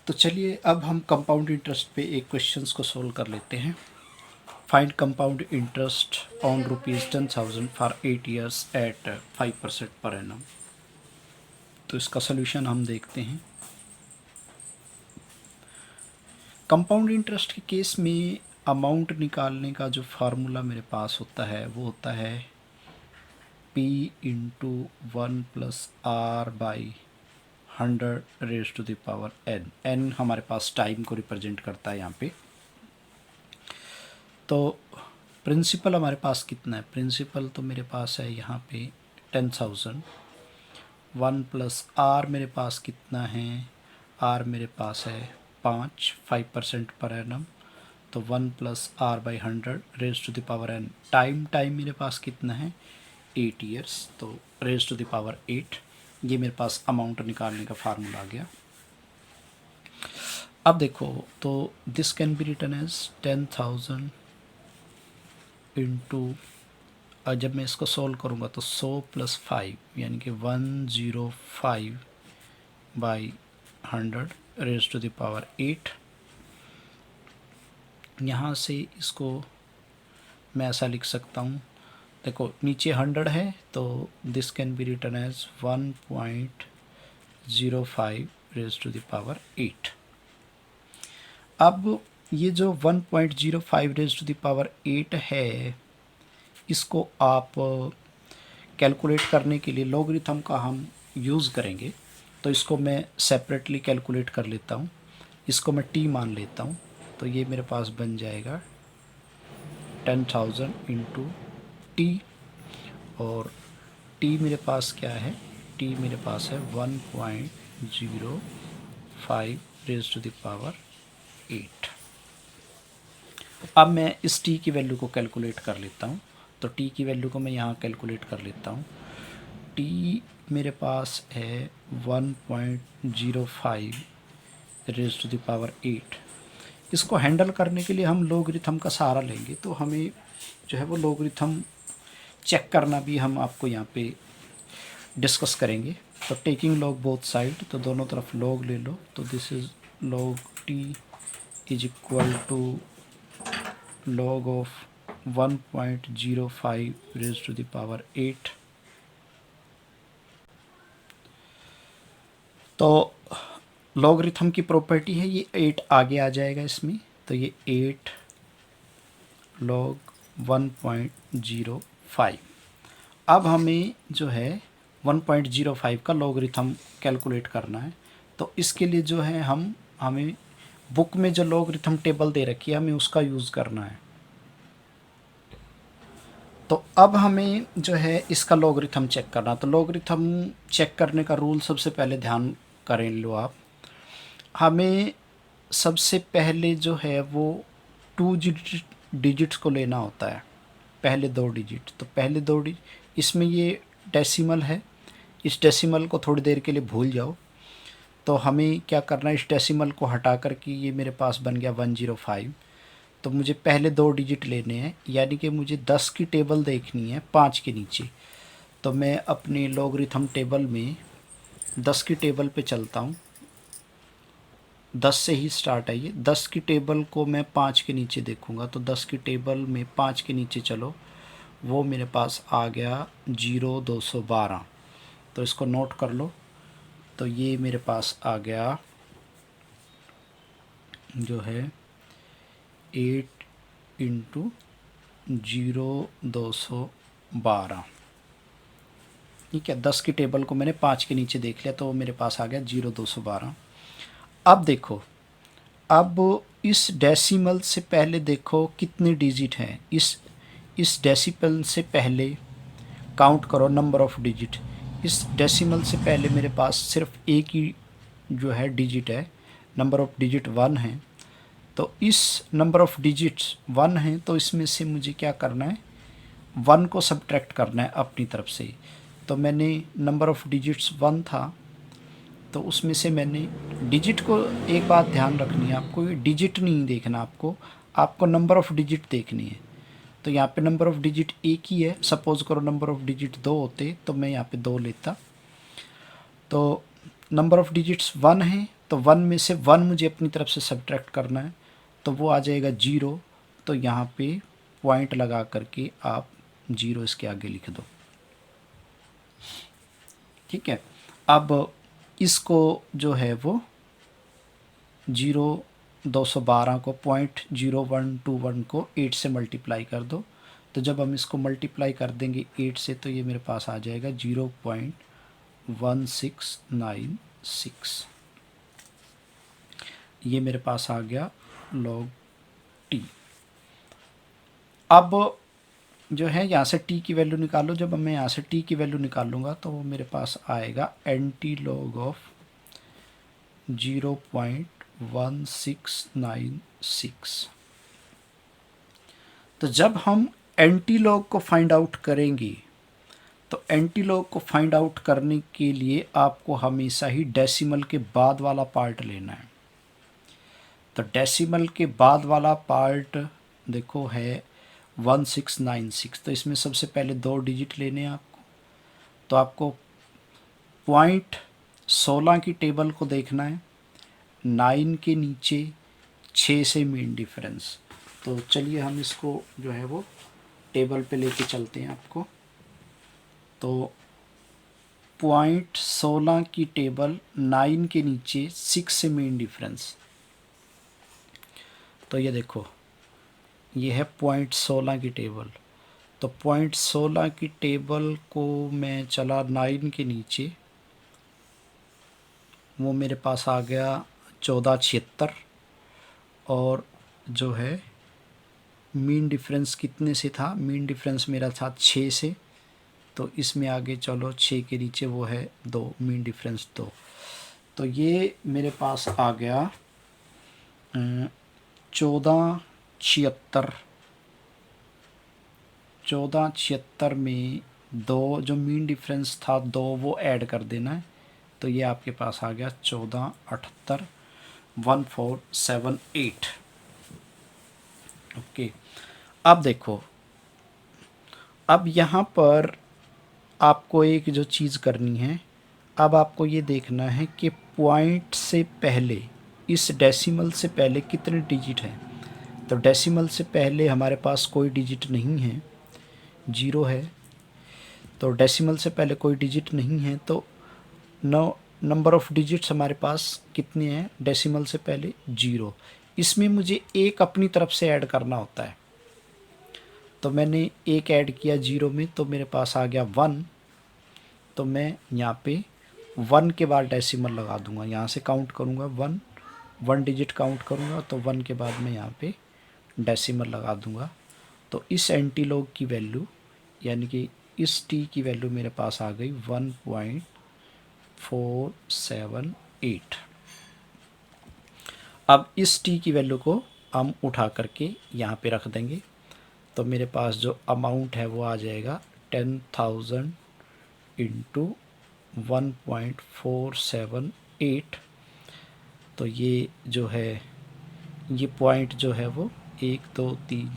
तो चलिए अब हम कंपाउंड इंटरेस्ट पे एक क्वेश्चंस को सोल्व कर लेते हैं। Find compound interest on ₹10,000 for 8 years at 5% per annum. तो इसका सोल्यूशन हम देखते हैं। कंपाउंड इंटरेस्ट के केस में अमाउंट निकालने का जो फार्मूला मेरे पास होता है वो होता है P into 1 plus R by 100 raise to the power n। n हमारे पास टाइम को रिप्रेजेंट करता है यहाँ पे। तो प्रिंसिपल हमारे पास कितना है? प्रिंसिपल तो मेरे पास है यहाँ पे 10,000। 1 प्लस R मेरे पास कितना है? R मेरे पास है 5% पर एनम। तो 1 plus R by 100 raise to the power n। Time मेरे पास कितना है? 8 ईयर्स। तो रेज टू द पावर 8। ये मेरे पास अमाउंट निकालने का फार्मूला आ गया। अब देखो, तो this can be written as 10,000 into, जब मैं इसको सॉल्व करूँगा तो 100 प्लस 5 यानी कि 105 by 100 raise to the power 8। यहाँ से इसको मैं ऐसा लिख सकता हूँ, देखो नीचे 100 है तो this can be written as 1.05 raise to the power 8। अब ये जो 1.05 रेज टू द पावर 8 है, इसको आप कैलकुलेट करने के लिए लॉगरिथम का हम यूज़ करेंगे। तो इसको मैं सेपरेटली कैलकुलेट कर लेता हूँ। इसको मैं t मान लेता हूँ। तो ये मेरे पास बन जाएगा 10,000 इंटू टी, और t मेरे पास क्या है? t मेरे पास है 1.05 रेज टू द पावर 8। अब मैं इस t की वैल्यू को कैलकुलेट कर लेता हूँ। तो t की वैल्यू को मैं यहाँ कैलकुलेट कर लेता हूँ। t मेरे पास है 1.05 रेज टू द पावर 8। इसको हैंडल करने के लिए हम लॉगरिथम का सहारा लेंगे। तो हमें जो है वो लॉगरिथम चेक करना भी हम आपको यहाँ पे डिस्कस करेंगे। तो टेकिंग लॉग बोथ साइड, तो दोनों तरफ लॉग ले लो। तो this is log t is equal to log of 1.05 raised to the power 8। तो लॉगरिथम की प्रॉपर्टी है, ये 8 आगे आ जाएगा इसमें। तो ये 8 log 1.05। अब हमें जो है 1.05 का लॉगरिथम कैलकुलेट करना है। तो इसके लिए जो है हमें बुक में जो लॉगरिथम टेबल दे रखी है हमें उसका यूज़ करना है। तो अब हमें जो है इसका लॉगरिथम चेक करना। तो लॉगरिथम चेक करने का रूल सबसे पहले ध्यान करें लो आप। हमें सबसे पहले जो है वो 2 डिजिट्स को लेना होता है, पहले 2 डिजिट। तो पहले 2 डिजिट, इसमें ये डेसिमल है, इस डेसिमल को थोड़ी देर के लिए भूल जाओ। तो हमें क्या करना है, इस डेसिमल को हटा कर के ये मेरे पास बन गया 105। तो मुझे पहले 2 डिजिट लेने हैं, यानी कि मुझे 10 की टेबल देखनी है 5 के नीचे। तो मैं अपने लॉगरिथम टेबल में 10 की टेबल पे चलता हूँ। 10 से ही स्टार्ट है ये। 10 की टेबल को मैं 5 के नीचे देखूँगा। तो 10 की टेबल में 5 के नीचे चलो, वो मेरे पास आ गया 0212। तो इसको नोट कर लो। तो ये मेरे पास आ गया जो है 8 इंटू 0212। ठीक है, 10 की टेबल को मैंने 5 के नीचे देख लिया तो मेरे पास आ गया 0212। अब देखो, अब इस डेसिमल से पहले देखो कितने डिजिट हैं। इस डेसिमल से पहले काउंट करो नंबर ऑफ़ डिजिट। इस डेसिमल से पहले मेरे पास सिर्फ एक ही जो है डिजिट है, नंबर ऑफ़ डिजिट 1 है। तो इस नंबर ऑफ़ डिजिट्स 1 हैं, तो इसमें से मुझे क्या करना है, 1 को सब्ट्रैक्ट करना है अपनी तरफ से। तो मैंने नंबर ऑफ़ डिजिट्स 1 था, तो उसमें से मैंने डिजिट को, एक बात ध्यान रखनी है आपको, ये डिजिट नहीं देखना आपको नंबर ऑफ़ डिजिट देखनी है। तो यहाँ पे नंबर ऑफ़ डिजिट एक ही है। सपोज़ करो नंबर ऑफ़ डिजिट 2 होते तो मैं यहाँ पे 2 लेता। तो नंबर ऑफ़ डिजिट्स 1 है तो 1 में से 1 मुझे अपनी तरफ से सब्ट्रैक्ट करना है, तो वो आ जाएगा 0। तो यहाँ पे पॉइंट लगा करके आप 0 इसके आगे लिख दो। ठीक है, अब इसको जो है वो 212 को 0.0121 को 8 से मल्टीप्लाई कर दो। तो जब हम इसको मल्टीप्लाई कर देंगे 8 से, तो ये मेरे पास आ जाएगा 0.1696। ये मेरे पास आ गया log t। अब जो है यहाँ से t की वैल्यू निकालो। जब मैं यहाँ से t की वैल्यू निकालूंगा तो वो मेरे पास आएगा एंटी लॉग ऑफ 0.1696। तो जब हम एंटी लॉग को फाइंड आउट करेंगे, तो एंटी लॉग को फाइंड आउट करने के लिए आपको हमेशा ही डेसिमल के बाद वाला पार्ट लेना है। तो डेसिमल के बाद वाला पार्ट देखो है 1696। तो इसमें सबसे पहले 2 डिजिट लेने हैं आपको। तो आपको 0.16 की टेबल को देखना है, 9 के नीचे 6 से मीन डिफरेंस। तो चलिए हम इसको जो है वो टेबल पे लेके चलते हैं आपको। तो 0.16 की टेबल 9 के नीचे 6 से मीन डिफरेंस। तो ये देखो, ये है 0.16 की टेबल। तो 0.16 की टेबल को मैं चला 9 के नीचे, वो मेरे पास आ गया 1476। और जो है मीन डिफरेंस कितने से था, मीन डिफरेंस मेरा था 6 से। तो इसमें आगे चलो 6 के नीचे वो है 2, मीन डिफरेंस 2। तो ये मेरे पास आ गया 1476 में 2 जो मीन डिफरेंस था 2 वो ऐड कर देना है। तो ये आपके पास आ गया 1478 1478। ओके, अब देखो, अब यहाँ पर आपको एक जो चीज़ करनी है, अब आपको ये देखना है कि पॉइंट से पहले, इस डेसिमल से पहले कितने डिजिट हैं। तो डेसिमल से पहले हमारे पास कोई डिजिट नहीं है, 0 है। तो डेसिमल से पहले कोई डिजिट नहीं है, तो नंबर ऑफ़ डिजिट्स हमारे पास कितने हैं डेसिमल से पहले, 0। इसमें मुझे एक अपनी तरफ से ऐड करना होता है। तो मैंने एक ऐड किया 0 में, तो मेरे पास आ गया 1। तो मैं यहाँ पे 1 के बाद डेसिमल लगा दूंगा, यहाँ से काउंट करूँगा 1 डिजिट काउंट करूँगा, तो 1 के बाद मैं यहाँ पे डेसिमल लगा दूंगा। तो इस एंटी लॉग की वैल्यू, यानी कि इस t की वैल्यू मेरे पास आ गई 1.478। अब इस t की वैल्यू को हम उठा करके यहाँ पे रख देंगे। तो मेरे पास जो अमाउंट है वो आ जाएगा 10,000 इंटू 1.478। तो ये जो है, ये पॉइंट जो है वो 1 2 3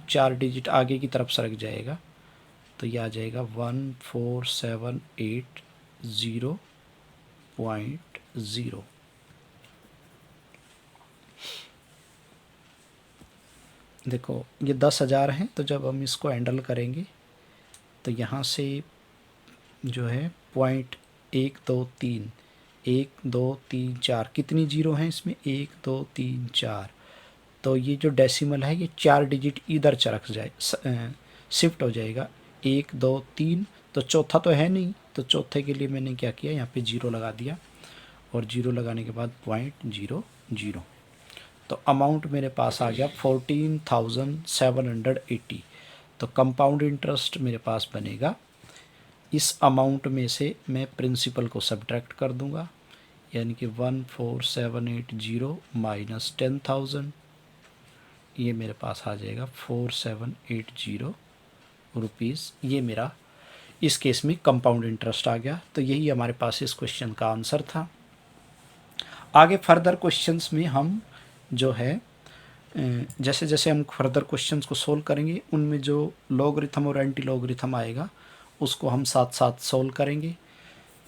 4 डिजिट आगे की तरफ सरक जाएगा। तो ये आ जाएगा 14780.0। देखो ये 10,000 हैं। तो जब हम इसको हैंडल करेंगे तो यहाँ से जो है पॉइंट 1 2 3 1 2 3 4 कितनी 0 हैं इसमें, 1 2 3 4। तो ये जो डेसिमल है ये 4 डिजिट इधर चरक जाए, शिफ्ट हो जाएगा, 1 2 3। तो चौथा तो है नहीं, तो चौथे के लिए मैंने क्या किया, यहाँ पे 0 लगा दिया। और 0 लगाने के बाद 0.00। तो अमाउंट मेरे पास आ गया 14,780। तो कंपाउंड इंटरेस्ट मेरे पास बनेगा, इस अमाउंट में से मैं प्रिंसिपल को सब्ट्रैक्ट कर दूंगा, यानी कि 14780 माइनस 10,000, ये मेरे पास आ जाएगा 4780 रुपीज़। ये मेरा इस केस में कंपाउंड इंटरेस्ट आ गया। तो यही हमारे पास इस क्वेश्चन का आंसर था। आगे फर्दर क्वेश्चंस में हम जो है जैसे जैसे हम फर्दर क्वेश्चंस को सोल्व करेंगे, उनमें जो लॉगरिथम और एंटी लॉगरिथम आएगा उसको हम साथ साथ सोल्व करेंगे।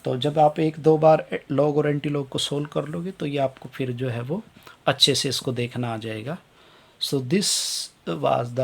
तो जब आप एक दो बार लॉग और एंटी लॉग को सोल्व कर लोगे तो ये आपको फिर जो है वो अच्छे से इसको देखना आ जाएगा. So this was the